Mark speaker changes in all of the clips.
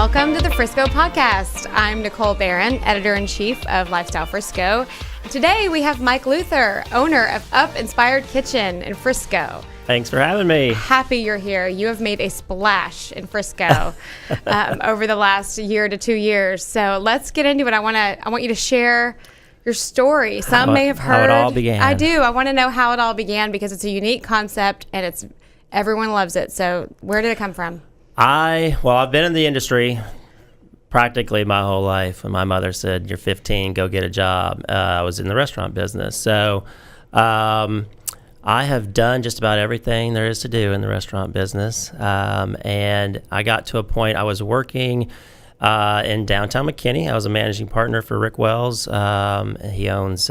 Speaker 1: Welcome to the Frisco Podcast. I'm Nicole Barron, Editor-in-Chief of Lifestyle Frisco. Today we have Mike Luther, owner of Up Inspired Kitchen in Frisco.
Speaker 2: Thanks for having me.
Speaker 1: Happy you're here. You have made a splash in Frisco over the last year to 2 years. So let's get into it. I want you to share your story. Some may have heard.
Speaker 2: How it all began.
Speaker 1: I do. I want to know how it all began because it's a unique concept and everyone loves it. So where did it come from?
Speaker 2: I've been in the industry practically my whole life. When my mother said, "You're 15, go get a job," I was in the restaurant business. So I have done just about everything there is to do in the restaurant business. And I got to a point, I was working in downtown McKinney. I was a managing partner for Rick Wells. He owns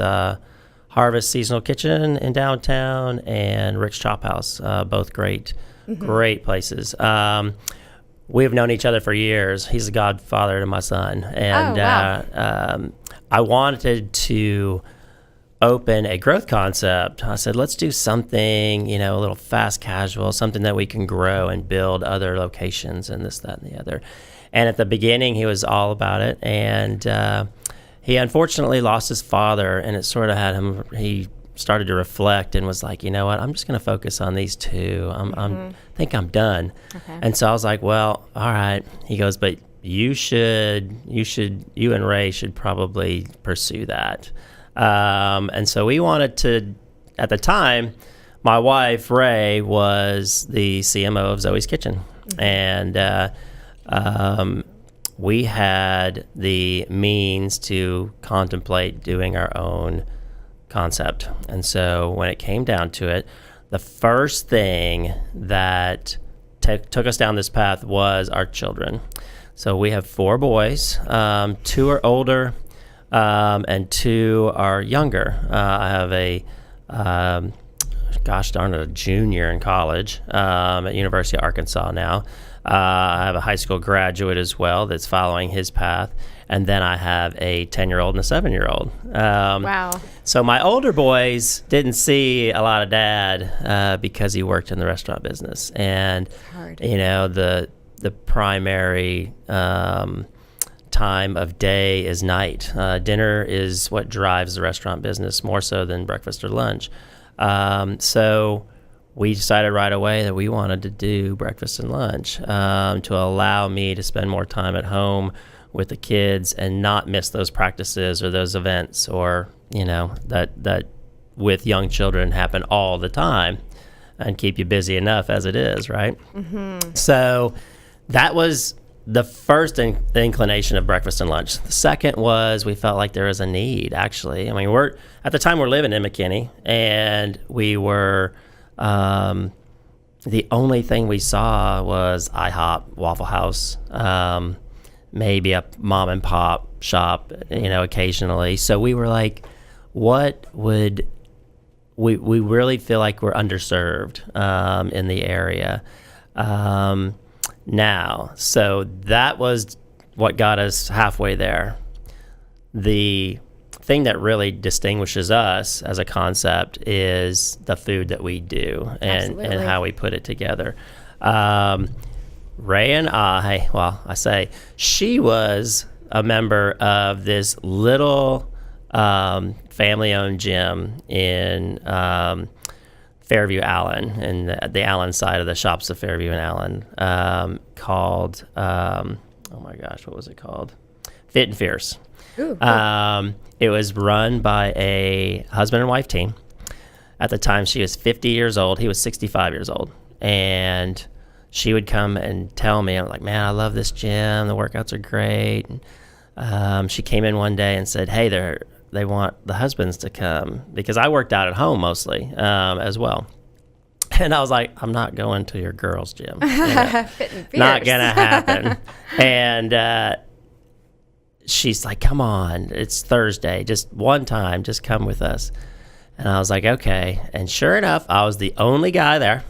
Speaker 2: Harvest Seasonal Kitchen in downtown and Rick's Chop House, both great places. We have known each other for years. He's the godfather to my son. And I wanted to open a growth concept. I said, let's do something, a little fast casual, something that we can grow and build other locations and this, that, and the other. And at the beginning, he was all about it. And he unfortunately lost his father, and it sort of had him, he started to reflect and was like, you know what, I'm just going to focus on these two. I think I'm done. Okay. And so I was like, well, all right. He goes, but you and Ray should probably pursue that. And so we wanted to, at the time, my wife, Ray, was the CMO of Zoe's Kitchen. And we had the means to contemplate doing our own concept. And so when it came down to it, the first thing that took us down this path was our children. So we have 4 boys. 2 are older, and 2 are younger. I have a junior in college at University of Arkansas now. I have a high school graduate as well that's following his path. And then I have a 10-year-old and a 7-year-old.
Speaker 1: Wow. So
Speaker 2: my older boys didn't see a lot of dad because he worked in the restaurant business. And, the primary time of day is night. Dinner is what drives the restaurant business more so than breakfast or lunch. So we decided right away that we wanted to do breakfast and lunch to allow me to spend more time at home with the kids and not miss those practices or those events or, that with young children happen all the time and keep you busy enough as it is, right? Mm-hmm. So that was the first inclination of breakfast and lunch. The second was we felt like there was a need, actually. I mean, at the time we're living in McKinney, and we were the only thing we saw was IHOP, Waffle House, maybe a mom and pop shop, occasionally. So we were like, what would we really feel like we're underserved in the area now. So that was what got us halfway there. The thing that really distinguishes us as a concept is the food that we do and how we put it together. Ray and she was a member of this little family-owned gym in Fairview Allen, and the Allen side of the shops of Fairview and Allen, called, what was it called? Fit and Fierce. Ooh, cool. It was run by a husband and wife team. At the time, she was 50 years old. He was 65 years old. And she would come and tell me, I'm like, man, I love this gym. The workouts are great. And, she came in one day and said, hey, they want the husbands to come because I worked out at home mostly as well. And I was like, I'm not going to your girls' gym. Not going to happen. And she's like, come on, it's Thursday. Just one time, just come with us. And I was like, okay. And sure enough, I was the only guy there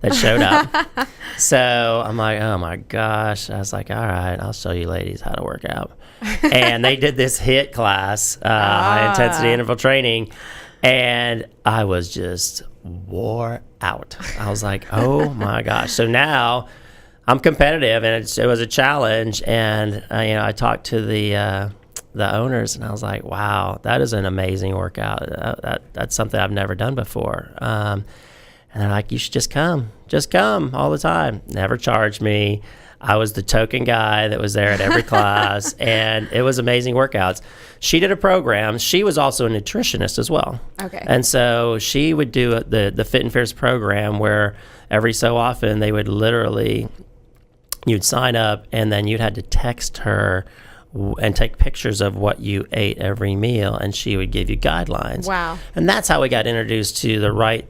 Speaker 2: that showed up. So I'm like, oh my gosh. I was like, all right, I'll show you ladies how to work out. And they did this HIIT class, high intensity interval training. And I was just wore out. I was like, oh my gosh. So now I'm competitive, and it was a challenge. And I talked to the owners, and I was like, "Wow, that is an amazing workout. That's something I've never done before." And they're like, "You should just come all the time." Never charged me. I was the token guy that was there at every class, and it was amazing workouts. She did a program. She was also a nutritionist as well.
Speaker 1: Okay.
Speaker 2: And so she would do the Fit and Fierce program, where every so often they would literally, you'd sign up, and then you'd had to text her and take pictures of what you ate every meal, and she would give you guidelines.
Speaker 1: Wow.
Speaker 2: And that's how we got introduced to the right,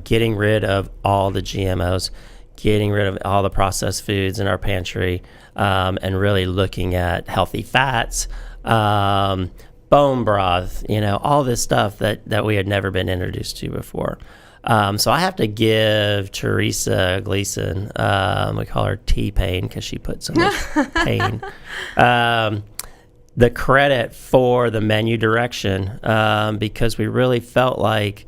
Speaker 2: getting rid of all the GMOs, getting rid of all the processed foods in our pantry, and really looking at healthy fats, bone broth, all this stuff that we had never been introduced to before. So I have to give Teresa Gleason, we call her T-Pain because she put so much pain, the credit for the menu direction, because we really felt like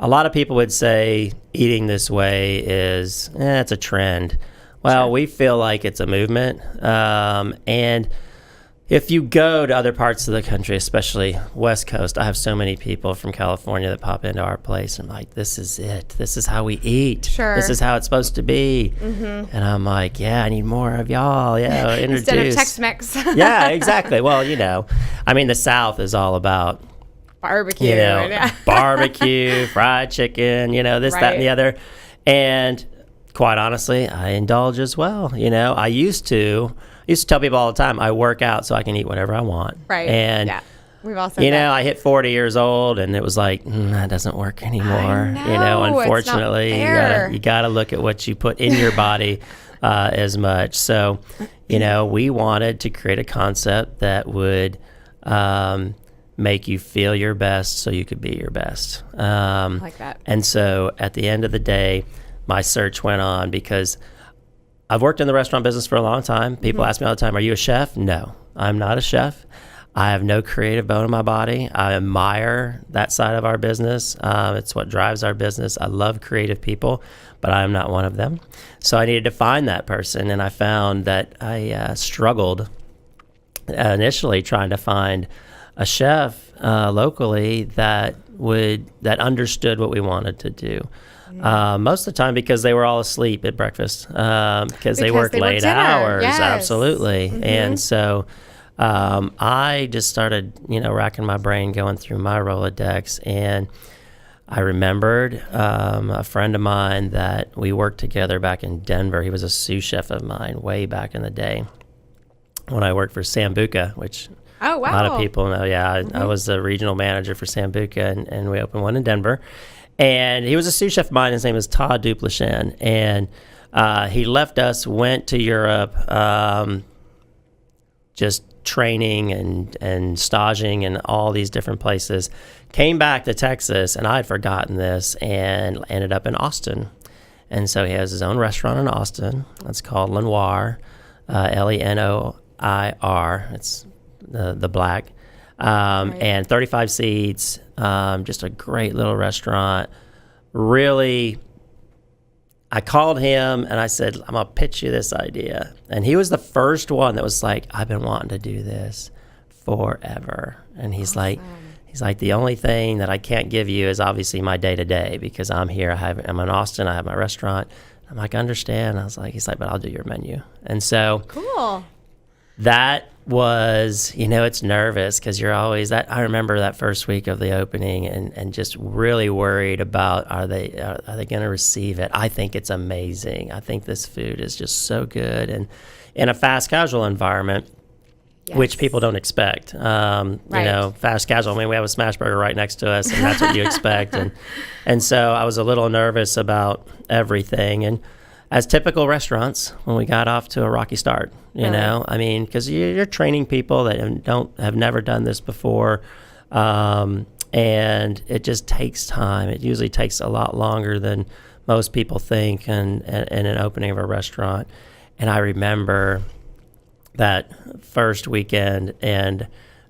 Speaker 2: a lot of people would say eating this way is, it's a trend. Well,
Speaker 1: Sure.
Speaker 2: we feel like it's a movement. And if you go to other parts of the country, especially West Coast, I have so many people from California that pop into our place, and like, this is it. This is how we eat.
Speaker 1: Sure.
Speaker 2: This is how it's supposed to be.
Speaker 1: Mm-hmm.
Speaker 2: And I'm like, yeah, I need more of y'all. Yeah, introduce.
Speaker 1: Instead of Tex-Mex.
Speaker 2: Yeah, exactly. Well, the South is all about
Speaker 1: Barbecue.
Speaker 2: barbecue, fried chicken, this, that, and the other. And quite honestly, I indulge as well. I used to tell people all the time, I work out so I can eat whatever I want.
Speaker 1: Right.
Speaker 2: And,
Speaker 1: yeah. We've all said that.
Speaker 2: I hit 40 years old, and it was like, that doesn't work anymore.
Speaker 1: I know,
Speaker 2: Unfortunately,
Speaker 1: it's not fair.
Speaker 2: you got to look at what you put in your body as much. So, we wanted to create a concept that would make you feel your best so you could be your best.
Speaker 1: Like that.
Speaker 2: And so at the end of the day, my search went on, because I've worked in the restaurant business for a long time. People ask me all the time, are you a chef? No, I'm not a chef. I have no creative bone in my body. I admire that side of our business. It's what drives our business. I love creative people, but I am not one of them. So I needed to find that person, and I found that I struggled initially trying to find a chef locally that understood what we wanted to do. Most of the time because they were all asleep at breakfast, because they worked late hours.
Speaker 1: Yes.
Speaker 2: Absolutely. And so I just started, racking my brain, going through my Rolodex, and I remembered a friend of mine that we worked together back in Denver. He was a sous chef of mine way back in the day when I worked for Sambuca, which
Speaker 1: Oh, wow.
Speaker 2: a lot of people know. Yeah, I was the regional manager for Sambuca, and we opened one in Denver. And he was a sous chef of mine. His name is Todd Duplichin. And he left us, went to Europe, just training and staging in all these different places. Came back to Texas, and I had forgotten this, and ended up in Austin. And so he has his own restaurant in Austin. It's called Lenoir, Lenoir. It's the black,
Speaker 1: Right.
Speaker 2: and 35 seats, just a great little restaurant. Really, I called him and I said, I'm going to pitch you this idea. And he was the first one that was like, I've been wanting to do this forever. And he's like, the only thing that I can't give you is obviously my day-to-day, because I'm here. I'm in Austin. I have my restaurant. I'm like, I understand. He's like, but I'll do your menu. And so
Speaker 1: Cool.
Speaker 2: that was, it's nervous because you're always that. I remember that first week of the opening and just really worried about, are they going to receive it? I think it's amazing. I think this food is just so good. And in a fast casual environment,
Speaker 1: Yes.
Speaker 2: which people don't expect,
Speaker 1: Right.
Speaker 2: fast casual. I mean, we have a smash burger right next to us, and that's what you expect. And so I was a little nervous about everything. And as typical restaurants, when we got off to a rocky start, because you're training people that have never done this before, and it just takes time. It usually takes a lot longer than most people think in an opening of a restaurant. And I remember that first weekend, and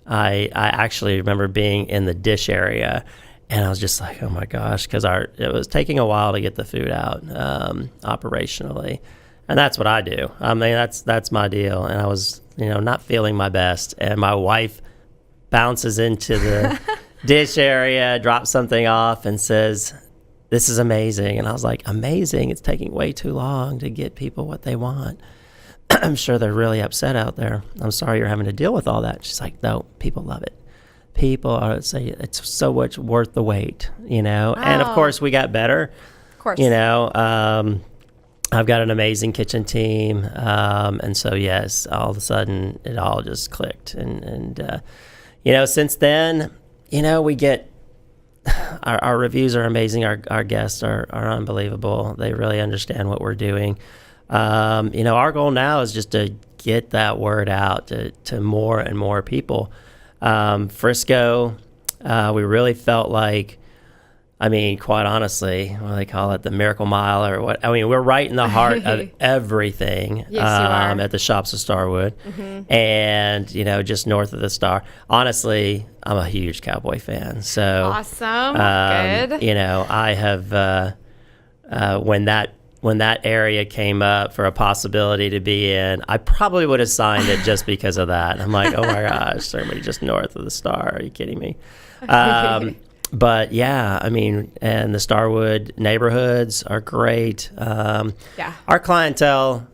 Speaker 2: I actually remember being in the dish area, And I was just like, oh my gosh, because it was taking a while to get the food out operationally. And that's what I do. I mean, that's my deal. And I was, not feeling my best. And my wife bounces into the dish area, drops something off, and says, "This is amazing." And I was like, "Amazing? It's taking way too long to get people what they want." I'm sure they're really upset out there. I'm sorry you're having to deal with all that. She's like, "No, people love it. People are saying it's so much worth the wait,
Speaker 1: Wow.
Speaker 2: And of course, we got better.
Speaker 1: Of course.
Speaker 2: I've got an amazing kitchen team. And so, yes, all of a sudden, it all just clicked. And since then, we get our reviews are amazing. Our guests are unbelievable. They really understand what we're doing. Our goal now is just to get that word out to more and more people. Frisco, we really felt like, quite honestly, what do they call it, the Miracle Mile or what? We're right in the heart of everything.
Speaker 1: Yes, you are.
Speaker 2: At the Shops of Starwood, and just north of the Star. Honestly, I'm a huge Cowboy fan. So
Speaker 1: awesome, good.
Speaker 2: I have when that area came up for a possibility to be in, I probably would have signed it just because of that. I'm like, oh my gosh, somebody just north of the Star. Are you kidding me? But yeah, and the Starwood neighborhoods are great. Our clientele,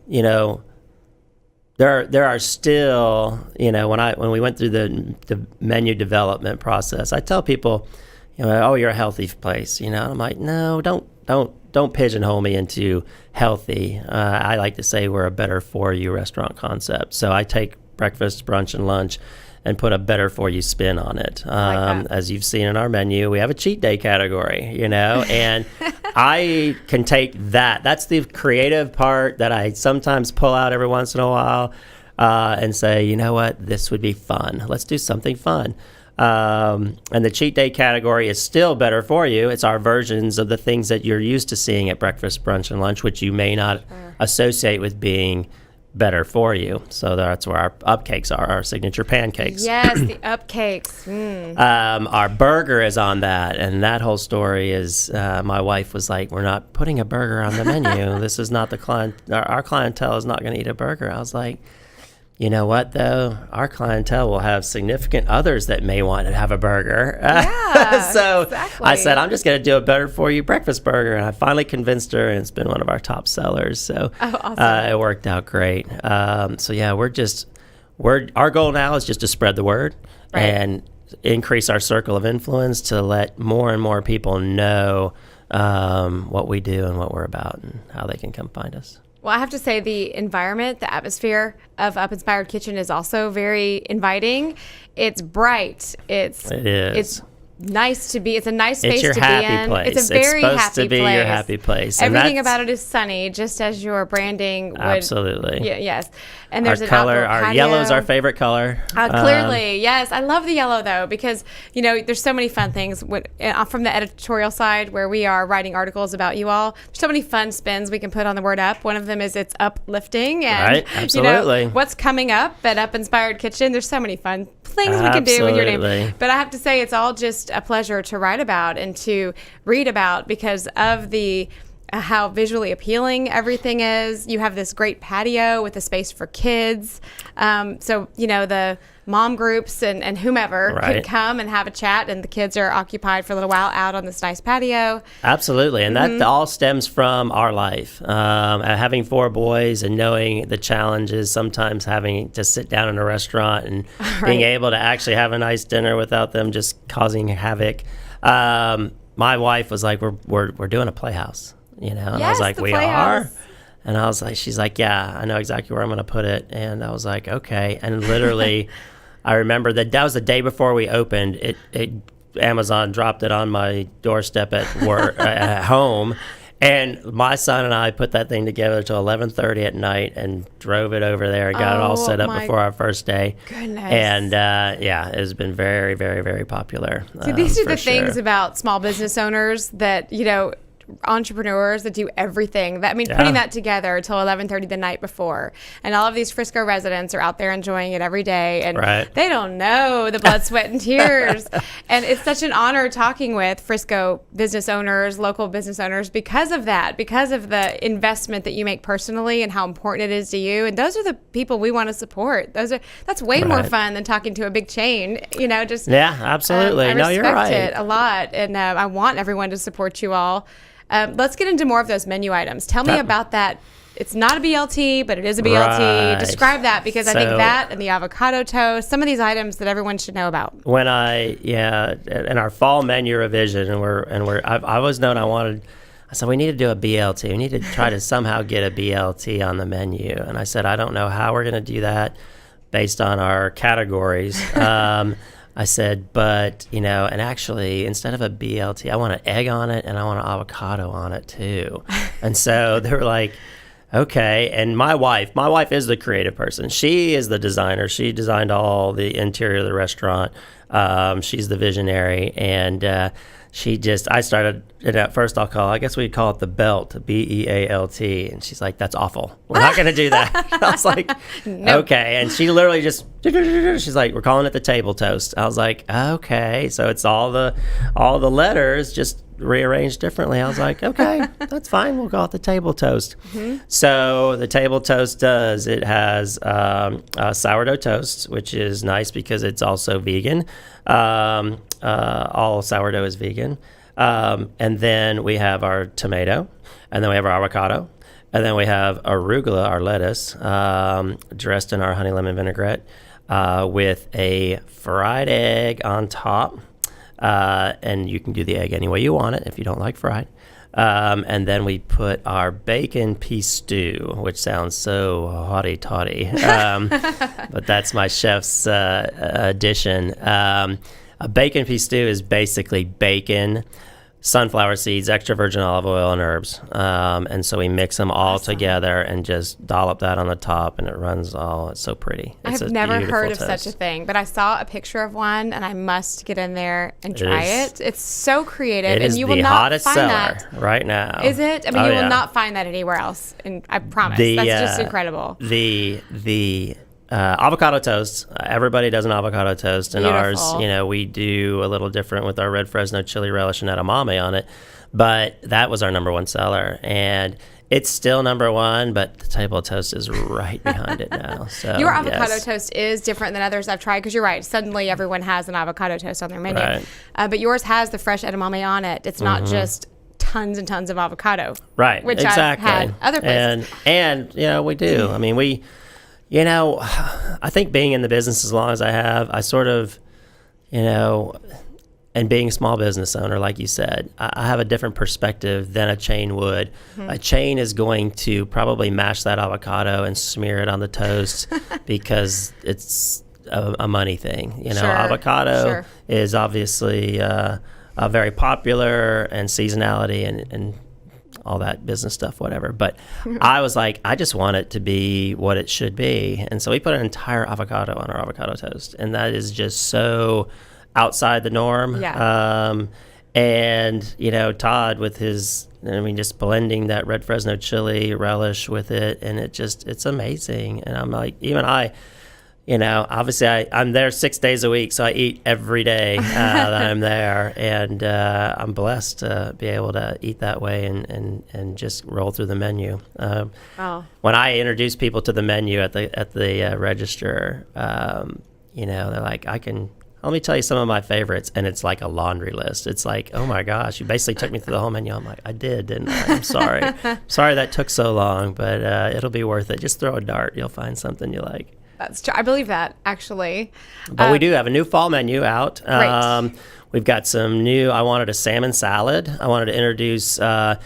Speaker 2: there are still, when we went through the menu development process, I tell people, oh, you're a healthy place, and I'm like, no, don't pigeonhole me into healthy. I like to say we're a better for you restaurant concept. So I take breakfast, brunch, and lunch and put a better for you spin on it. As you've seen in our menu, we have a cheat day category, and I can take that. That's the creative part that I sometimes pull out every once in a while and say, you know what, this would be fun. Let's do something fun. And the cheat day category is still better for you. It's our versions of the things that you're used to seeing at breakfast, brunch, and lunch, which you may not associate with being better for you. So that's where our upcakes are, our signature pancakes.
Speaker 1: Yes, the upcakes.
Speaker 2: Our burger is on that, and that whole story is my wife was like, we're not putting a burger on the menu. This is not the client. Our clientele is not going to eat a burger. I was like, you know what, though? Our clientele will have significant others that may want to have a burger.
Speaker 1: Yeah,
Speaker 2: so
Speaker 1: exactly.
Speaker 2: I said, I'm just going to do a better for you breakfast burger. And I finally convinced her, and it's been one of our top sellers. So
Speaker 1: awesome.
Speaker 2: It worked out great. So yeah, our goal now is just to spread the word and increase our circle of influence to let more and more people know what we do and what we're about and how they can come find us.
Speaker 1: Well, I have to say the environment, the atmosphere of Up Inspired Kitchen is also very inviting. It's bright. It is. It's nice to be. It's a nice space to be in.
Speaker 2: It's your happy place.
Speaker 1: It's a very happy place.
Speaker 2: It's supposed to be your happy place.
Speaker 1: Everything about it is sunny, just as your branding would.
Speaker 2: Absolutely.
Speaker 1: Yes. And there's
Speaker 2: our
Speaker 1: an
Speaker 2: color,
Speaker 1: outdoor
Speaker 2: our
Speaker 1: patio.
Speaker 2: yellow is our favorite color.
Speaker 1: Clearly, yes. I love the yellow, though, because, there's so many fun things from the editorial side where we are writing articles about you all. There's so many fun spins we can put on the word up. One of them is it's uplifting. And,
Speaker 2: right, absolutely.
Speaker 1: What's coming up at Up Inspired Kitchen. There's so many fun things we can do with your name. But I have to say, it's all just a pleasure to write about and to read about because of the how visually appealing everything is. You have this great patio with a space for kids. So, the mom groups and whomever could come and have a chat, and the kids are occupied for a little while out on this nice patio.
Speaker 2: Absolutely. And that all stems from our life. Having 4 boys and knowing the challenges, sometimes having to sit down in a restaurant and being able to actually have a nice dinner without them just causing havoc. My wife was like, we're doing a playhouse. And I was like, we are? And I was like, she's like, yeah, I know exactly where I'm going to put it. And I was like, okay. And literally, I remember that was the day before we opened. Amazon dropped it on my doorstep at work, at home. And my son and I put that thing together till 11:30 at night and drove it over there and got it all set up before our first day.
Speaker 1: Goodness.
Speaker 2: And it has been very, very, very popular.
Speaker 1: See, these are the things about small business owners that, entrepreneurs that do everything. Putting that together till 11:30 the night before, and all of these Frisco residents are out there enjoying it every day, and they don't know the blood, sweat, and tears. And it's such an honor talking with Frisco business owners, local business owners, because of that, because of the investment that you make personally and how important it is to you. And those are the people we want to support. That's way more fun than talking to a big chain.
Speaker 2: Absolutely.
Speaker 1: I
Speaker 2: you're right.
Speaker 1: respect it a lot, and I want everyone to support you all. Let's get into more of those menu items. Tell me about that. It's not a BLT, but it is a BLT. Right. Describe that, because I think that and the avocado toast, some of these items that everyone should know about.
Speaker 2: When in our fall menu revision, I've always known I said, we need to do a BLT. We need to try to somehow get a BLT on the menu. And I said, I don't know how we're going to do that based on our categories. I said, but, and actually, instead of a BLT, I want an egg on it and I want an avocado on it too. And so they were like, okay. And my wife is the creative person. She is the designer. She designed all the interior of the restaurant. She's the visionary. And I started it at first, I guess we'd call it the belt, BEALT. And she's like, that's awful. We're not going to do that. I was like, nope. Okay. And she literally she's like, we're calling it the table toast. I was like, okay. So it's all the letters just rearranged differently. I was like, okay, that's fine. We'll call it the table toast. Mm-hmm. So the table toast it has sourdough toast, which is nice because it's also vegan. All sourdough is vegan. And then we have our tomato, and then we have our avocado, and then we have arugula, our lettuce, dressed in our honey lemon vinaigrette, with a fried egg on top. And you can do the egg any way you want it if you don't like fried. And then we put our bacon pea stew, which sounds so haughty-taughty, but that's my chef's addition. A bacon pea stew is basically bacon, sunflower seeds, extra virgin olive oil, and herbs. And so we mix them all together and just dollop that on the top, and it's so pretty.
Speaker 1: I've never heard of such a thing, but I saw a picture of one, and I must get in there and try it. It's so creative, and you will not find that
Speaker 2: right now.
Speaker 1: Is it? I mean, you will not find that anywhere else, and I promise. That's just incredible.
Speaker 2: The avocado toast. Everybody does an avocado toast, and ours, we do a little different with our red Fresno chili relish and edamame on it. But that was our number one seller, and it's still number one. But the table toast is right behind it now. So
Speaker 1: your avocado toast is different than others I've tried, because you're right. Suddenly, everyone has an avocado toast on their menu, but yours has the fresh edamame on it. It's not just tons and tons of avocado,
Speaker 2: right?
Speaker 1: Which I've had other places,
Speaker 2: and we do. I mean, I think being in the business as long as I have, I sort of, and being a small business owner, like you said, I have a different perspective than a chain would. Mm-hmm. A chain is going to probably mash that avocado and smear it on the toast because it's a money thing. Avocado is obviously very popular, and seasonality and all that business stuff, whatever. But I was like, I just want it to be what it should be. And so we put an entire avocado on our avocado toast. And that is just so outside the norm. Yeah. And, Todd with his, just blending that red Fresno chili relish with it. And it's amazing. And I'm like, even obviously I'm there 6 days a week, so I eat every day that I'm there, and I'm blessed to be able to eat that way and just roll through the menu. When I introduce people to the menu at the register, they're like, let me tell you some of my favorites, and it's like a laundry list. It's like, oh my gosh, you basically took me through the whole menu. I'm like, I did, didn't I? I'm sorry. Sorry that took so long, but it'll be worth it. Just throw a dart. You'll find something you like.
Speaker 1: That's true. I believe that, actually.
Speaker 2: But we do have a new fall menu out.
Speaker 1: Right.
Speaker 2: We've got some new. I wanted a salmon salad. I wanted to introduce. The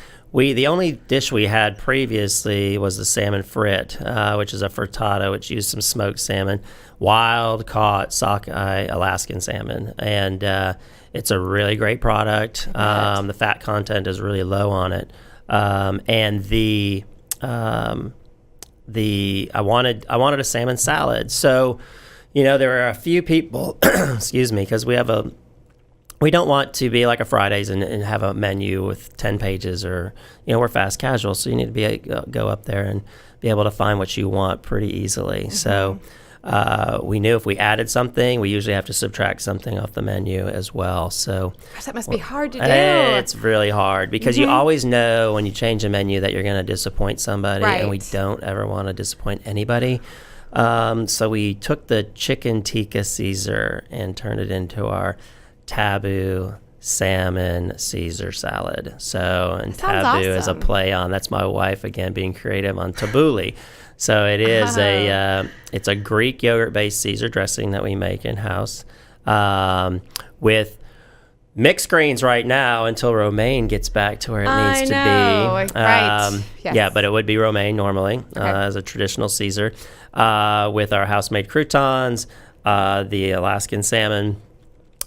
Speaker 2: only dish we had previously was the salmon frit, which is a frittata, which used some smoked salmon, wild caught sockeye Alaskan salmon, and it's a really great product. The fat content is really low on it, and I wanted a salmon salad. So, there are a few people, excuse me, because we have we don't want to be like a Fridays and have a menu with 10 pages or, we're fast casual. So you need to be go up there and be able to find what you want pretty easily. Mm-hmm. So we knew if we added something, we usually have to subtract something off the menu as well. So
Speaker 1: gosh, that must be hard to do.
Speaker 2: It's really hard because you always know when you change a menu that you're going to disappoint somebody, and we don't ever want to disappoint anybody. So we took the chicken tikka Caesar and turned it into our taboo salmon Caesar salad. So, and taboo is a play on, that's my wife again being creative on tabbouleh. So it is it's a Greek yogurt based Caesar dressing that we make in house with mixed greens right now until romaine gets back to where it needs to be.
Speaker 1: Right. Yes.
Speaker 2: Yeah, but it would be romaine normally as a traditional Caesar with our house-made croutons, the Alaskan salmon,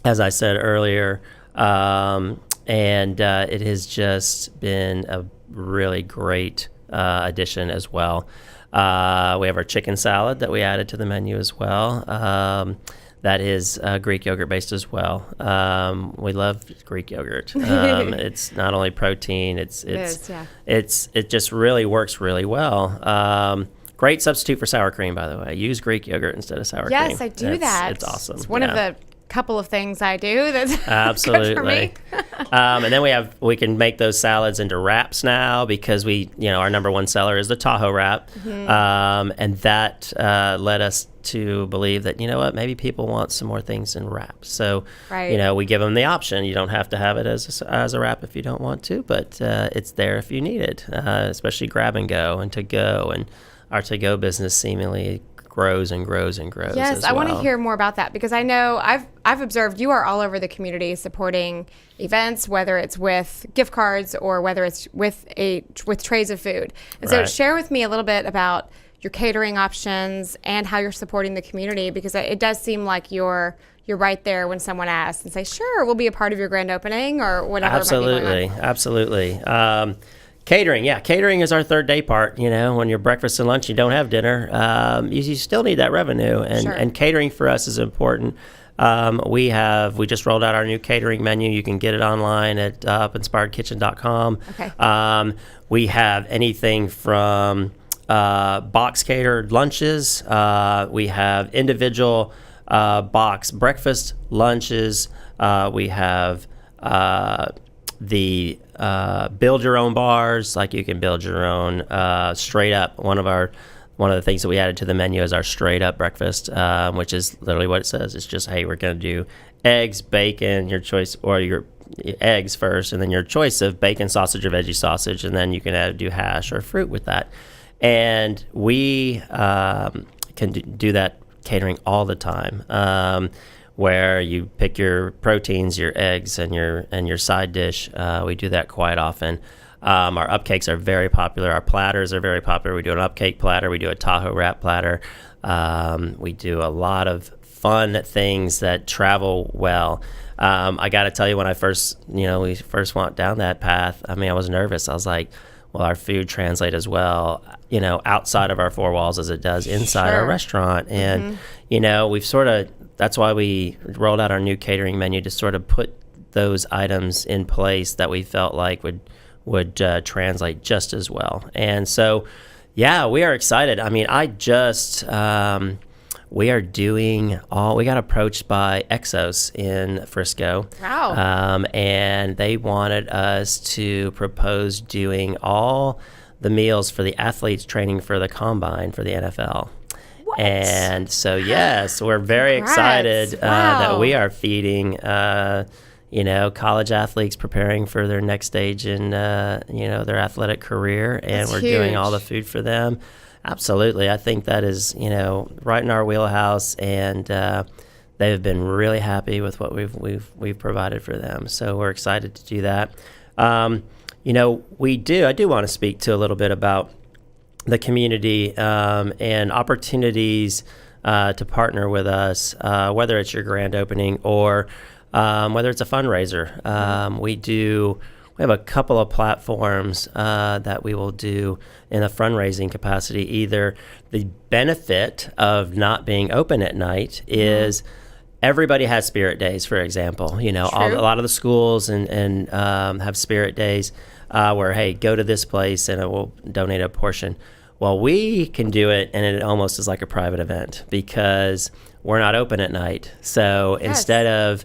Speaker 2: as I said earlier, and it has just been a really great addition as well. We have our chicken salad that we added to the menu as well. That is Greek yogurt based as well. We love Greek yogurt. It's not only protein; it just really works really well. Great substitute for sour cream, by the way. Use Greek yogurt instead of sour cream.
Speaker 1: Yes, I do that.
Speaker 2: It's awesome.
Speaker 1: It's one of the couple of things I do that's
Speaker 2: absolutely
Speaker 1: good for me.
Speaker 2: And then we can make those salads into wraps now because our number one seller is the Tahoe wrap, and that led us to believe that maybe people want some more things in wraps. So we give them the option. You don't have to have it as a wrap if you don't want to, but it's there if you need it, especially grab and go and to go, and our to go business seemingly grows and grows and grows.
Speaker 1: Yes, I want to hear more about that because I know I've observed you are all over the community supporting events, whether it's with gift cards or whether it's with trays of food. And so share with me a little bit about your catering options and how you're supporting the community, because it does seem like you're right there when someone asks and say, sure, we'll be a part of your grand opening or whatever.
Speaker 2: Absolutely. Catering, catering is our third day part. When you're breakfast and lunch, you don't have dinner. You still need that revenue, and catering for us is important. We just rolled out our new catering menu. You can get it online at upinspiredkitchen.com.
Speaker 1: Okay.
Speaker 2: We have anything from box catered lunches. We have individual box breakfast lunches. We have the build your own bars, like you can build your own straight up. One of the things that we added to the menu is our straight up breakfast, which is literally what it says. It's just, hey, we're going to do eggs, bacon, your choice, or your eggs first, and then your choice of bacon, sausage, or veggie sausage, and then you can do hash or fruit with that. And we can do that catering all the time. Where you pick your proteins, your eggs, and your side dish. We do that quite often. Our upcakes are very popular. Our platters are very popular. We do an upcake platter. We do a Tahoe wrap platter. We do a lot of fun things that travel well. I got to tell you, when we first went down that path, I was nervous. I was like, will our food translate as well, outside of our four walls as it does inside our restaurant? And, that's why we rolled out our new catering menu, to sort of put those items in place that we felt like would translate just as well. And so, we are excited. We got approached by Exos in Frisco.
Speaker 1: Wow.
Speaker 2: And they wanted us to propose doing all the meals for the athletes training for the combine for the NFL.
Speaker 1: What?
Speaker 2: And so, yes, we're very excited that we are feeding, college athletes preparing for their next stage in, their athletic career. And
Speaker 1: That's
Speaker 2: we're
Speaker 1: huge.
Speaker 2: doing all the food for them. Absolutely. I think that is, right in our wheelhouse. And they've been really happy with what we've provided for them. So we're excited to do that. I do want to speak to a little bit about the community and opportunities to partner with us, whether it's your grand opening or whether it's a fundraiser. We have a couple of platforms that we will do in a fundraising capacity. Either the benefit of not being open at night is everybody has spirit days, for example. You know, a lot of the schools and have spirit days where, hey, go to this place and it will donate a portion. Well, we can do it, and it almost is like a private event because we're not open at night. So instead of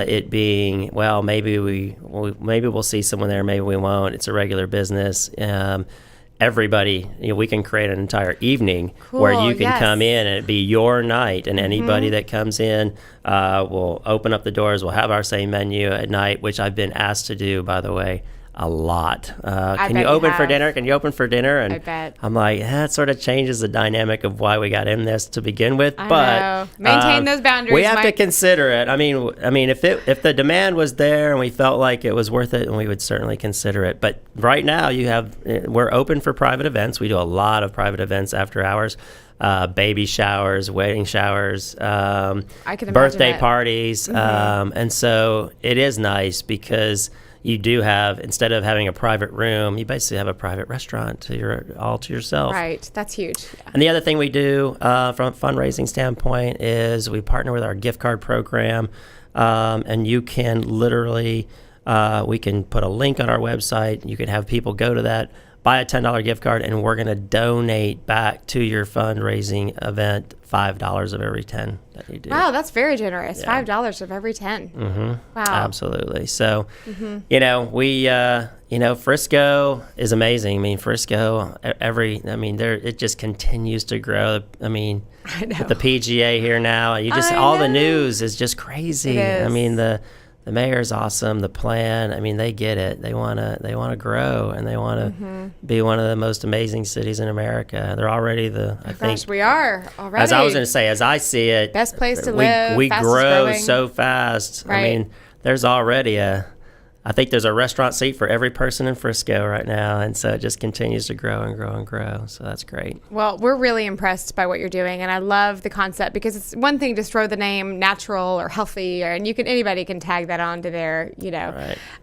Speaker 2: it being, well, maybe we'll see someone there, maybe we won't. It's a regular business. Everybody, we can create an entire evening where you can come in and it be your night, and anybody that comes in will open up the doors. We'll have our same menu at night, which I've been asked to do, by the way, a lot. Can you open for dinner? Can you open for dinner? And
Speaker 1: I bet.
Speaker 2: I'm like, that sort of changes the dynamic of why we got in this to begin with.
Speaker 1: I
Speaker 2: but
Speaker 1: know. Maintain those boundaries.
Speaker 2: We have to consider it. I mean, if the demand was there and we felt like it was worth it, and we would certainly consider it. But right now, we're open for private events. We do a lot of private events after hours. Baby showers, wedding showers, birthday parties. And so it is nice because you do have, instead of having a private room, you basically have a private restaurant all to yourself.
Speaker 1: Right. That's huge. Yeah.
Speaker 2: And the other thing we do from a fundraising standpoint is we partner with our gift card program. And you can literally, we can put a link on our website. You can have people go to that, buy a $10 gift card, and we're going to donate back to your fundraising event $5 of every 10 that you do.
Speaker 1: Wow, that's very generous. Yeah. $5 of every 10.
Speaker 2: Mm-hmm. Wow. Absolutely. So, Frisco is amazing. I mean, Frisco, it just continues to grow. I mean, with the PGA here now, all the news is just crazy. I mean, the mayor's awesome. The plan, I mean, they get it. They want to grow, and they want to be one of the most amazing cities in America. They're already I think
Speaker 1: we are already.
Speaker 2: As I was going to say, as I see it,
Speaker 1: best place to live.
Speaker 2: We grow
Speaker 1: growing.
Speaker 2: So fast. Right. I mean, there's already I think there's a restaurant seat for every person in Frisco right now, and so it just continues to grow and grow and grow. So that's great.
Speaker 1: Well, we're really impressed by what you're doing, and I love the concept because it's one thing to throw the name natural or healthy, and anybody can tag that onto their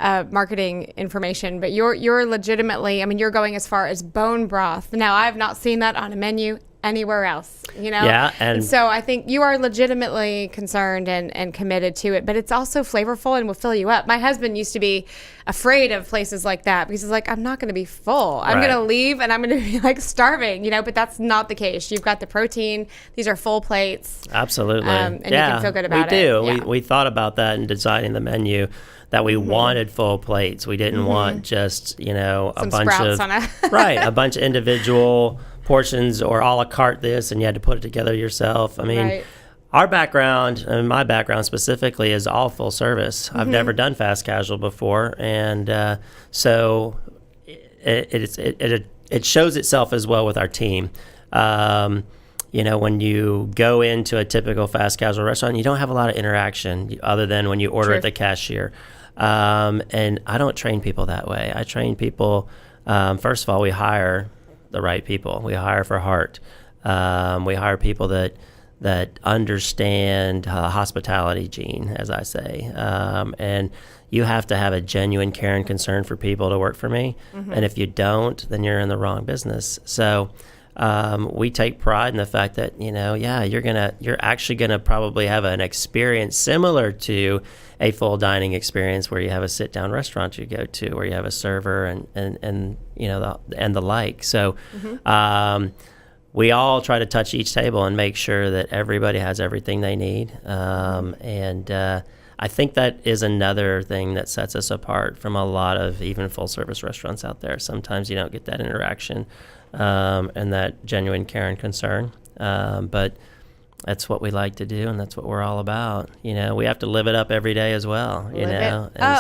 Speaker 1: marketing information. But you're legitimately, I mean, you're going as far as bone broth. Now, I have not seen that on a menu anywhere else,
Speaker 2: Yeah.
Speaker 1: And so I think you are legitimately concerned and committed to it, but it's also flavorful and will fill you up. My husband used to be afraid of places like that because he's like, I'm not going to be full. I'm going to leave and I'm going to be like starving, but that's not the case. You've got the protein. These are full plates.
Speaker 2: Absolutely.
Speaker 1: And you can feel good about it.
Speaker 2: We do. Yeah. We thought about that in designing the menu, that we wanted full plates. We didn't want just, a bunch of a bunch of individual portions or a la carte this, and you had to put it together yourself. I mean, our background, and my background specifically, is all full service. I've never done fast casual before, and so it shows itself as well with our team. When you go into a typical fast casual restaurant, you don't have a lot of interaction other than when you order at the cashier. And I don't train people that way. I train people, first of all, we hire the right people. We hire for heart. We hire people that understand hospitality gene, as I say. And you have to have a genuine care and concern for people to work for me. And if you don't, then you're in the wrong business. So we take pride in the fact that, you're actually gonna probably have an experience similar to a full dining experience where you have a sit-down restaurant you go to, where you have a server and the like. So we all try to touch each table and make sure that everybody has everything they need. And I think that is another thing that sets us apart from a lot of even full-service restaurants out there. Sometimes you don't get that interaction and that genuine care and concern. But that's what we like to do, and that's what we're all about. We have to live it up every day as well,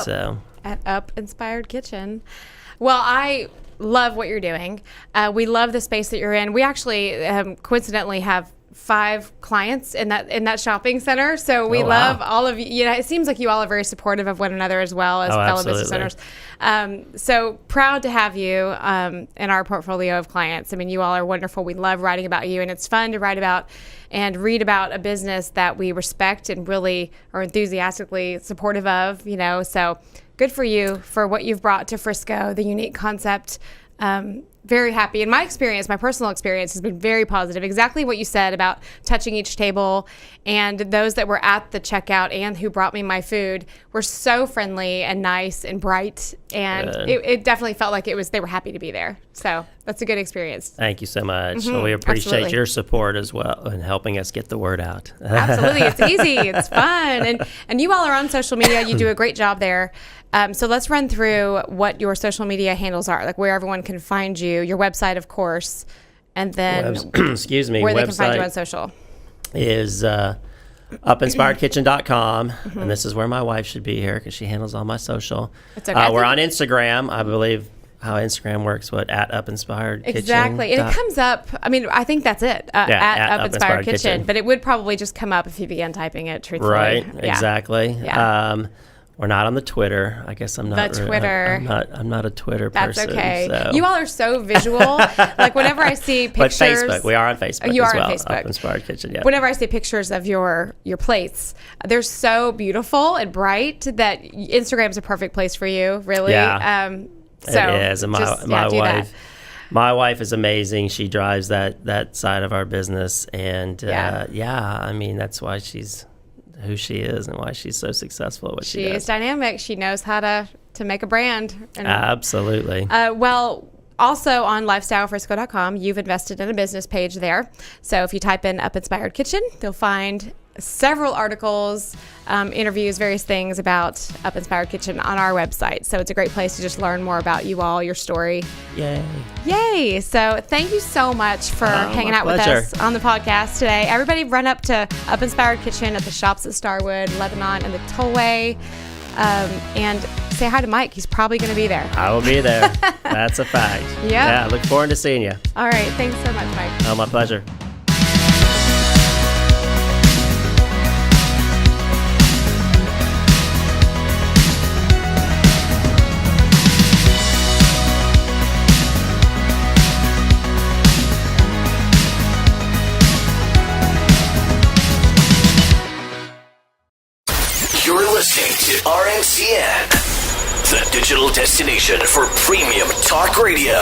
Speaker 1: so at Up Inspired Kitchen. Well, I love what you're doing. We love the space that you're in. We actually coincidentally have 5 clients in that shopping center. So we love all of you. It seems like you all are very supportive of one another as well as fellow business owners. So proud to have you in our portfolio of clients. I mean, you all are wonderful. We love writing about you, and it's fun to write about and read about a business that we respect and really are enthusiastically supportive of, So good for you for what you've brought to Frisco, the unique concept very happy. And my experience, my personal experience, has been very positive. Exactly what you said about touching each table, and those that were at the checkout and who brought me my food were so friendly and nice and bright. And it definitely felt like they were happy to be there. So that's a good experience.
Speaker 2: Thank you so much. Well, we appreciate your support as well in helping us get the word out.
Speaker 1: Absolutely. It's easy. It's fun. And you all are on social media. You do a great job there. So let's run through what your social media handles are, like where everyone can find you, your website, of course, and then
Speaker 2: excuse me,
Speaker 1: where they can find you on social.
Speaker 2: Is upinspiredkitchen.com, and this is where my wife should be here because she handles all my social.
Speaker 1: It's okay.
Speaker 2: We're on Instagram, I believe. How Instagram works, at UpInspiredKitchen.
Speaker 1: Exactly. And it comes up, I think that's it, at UpInspired Kitchen. But it would probably just come up if you began typing it, truthfully.
Speaker 2: Right, exactly. Yeah. We're not on the Twitter. I guess I'm not.
Speaker 1: The Twitter.
Speaker 2: I'm not a Twitter person.
Speaker 1: That's okay.
Speaker 2: So.
Speaker 1: You all are so visual. Like whenever I see pictures.
Speaker 2: But Facebook. We are on Facebook
Speaker 1: you
Speaker 2: as
Speaker 1: are
Speaker 2: well.
Speaker 1: On Facebook.
Speaker 2: UpInspired Kitchen, yeah.
Speaker 1: Whenever I see pictures of your plates, they're so beautiful and bright that Instagram's a perfect place for you, really.
Speaker 2: Yeah.
Speaker 1: So
Speaker 2: it is. And my wife is amazing. She drives that side of our business. And that's why she's who she is and why she's so successful at what she does.
Speaker 1: She is dynamic. She knows how to make a brand.
Speaker 2: Absolutely.
Speaker 1: Also on lifestylefrisco.com, you've invested in a business page there. So if you type in Up Inspired Kitchen, you'll find several articles, interviews, various things about Up Inspired Kitchen on our website. So it's a great place to just learn more about you all, your story. Yay. So thank you so much for hanging out with us on the podcast today. Everybody run up to Up Inspired Kitchen at the shops at Starwood, Lebanon, and the Tollway. And say hi to Mike. He's probably going to be there.
Speaker 2: I will be there. That's a fact. Yeah. Look forward to seeing you.
Speaker 1: All right. Thanks so much, Mike.
Speaker 2: Oh, my pleasure.
Speaker 3: You're listening to RNCN, the digital destination for premium talk radio.